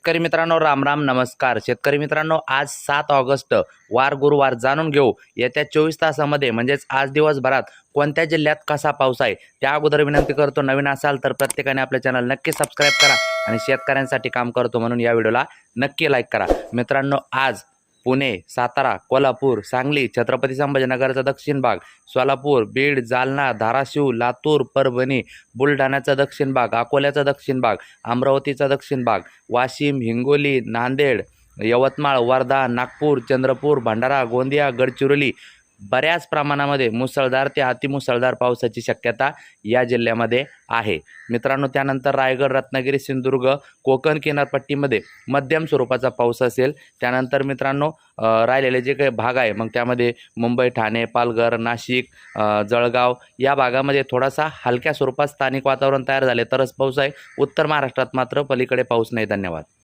शेतकरी मित्रांनो, राम राम नमस्कार. शेतकरी मित्रांनो, आज 7 ऑगस्ट वार गुरुवार. जाणून घेऊ येत्या 24 तासामध्ये म्हणजेच आज दिवसभरात कोणत्या जिल्ह्यात कसा पाऊस आहे. त्या अगोदर विनंती करतो, नवीन असाल तर प्रत्येकाने आपल्या चॅनल नक्की सबस्क्राईब करा आणि शेतकऱ्यांसाठी काम करतो म्हणून या व्हिडिओला नक्की लाईक करा. मित्रांनो, आज पुणे, सातारा, कोल्हापूर, सांगली, छत्रपती संभाजीनगरचा दक्षिण भाग, सोलापूर, बीड, जालना, धाराशिव, लातूर, परभणी, बुलढाण्याचा दक्षिण भाग, अकोल्याचा दक्षिण भाग, अमरावतीचा दक्षिण भाग, वाशिम, हिंगोली, नांदेड, यवतमाळ, वर्धा, नागपूर, चंद्रपूर, भंडारा, गोंदिया, गडचिरोली बऱ्याच प्रमाणामध्ये मुसळधार ते अतिमुसळधार पावसाची शक्यता या जिल्ह्यामध्ये आहे. मित्रांनो, त्यानंतर रायगड, रत्नागिरी, सिंधुदुर्ग, कोकण किनारपट्टीमध्ये मध्यम स्वरूपाचा पाऊस असेल. त्यानंतर मित्रांनो, राहिलेले जे काही भाग आहे मग त्यामध्ये मुंबई, ठाणे, पालघर, नाशिक, जळगाव या भागामध्ये थोडासा हलक्या स्वरूपात स्थानिक वातावरण तयार झाले तरच पाऊस आहे. उत्तर महाराष्ट्रात मात्र पलीकडे पाऊस नाही. धन्यवाद.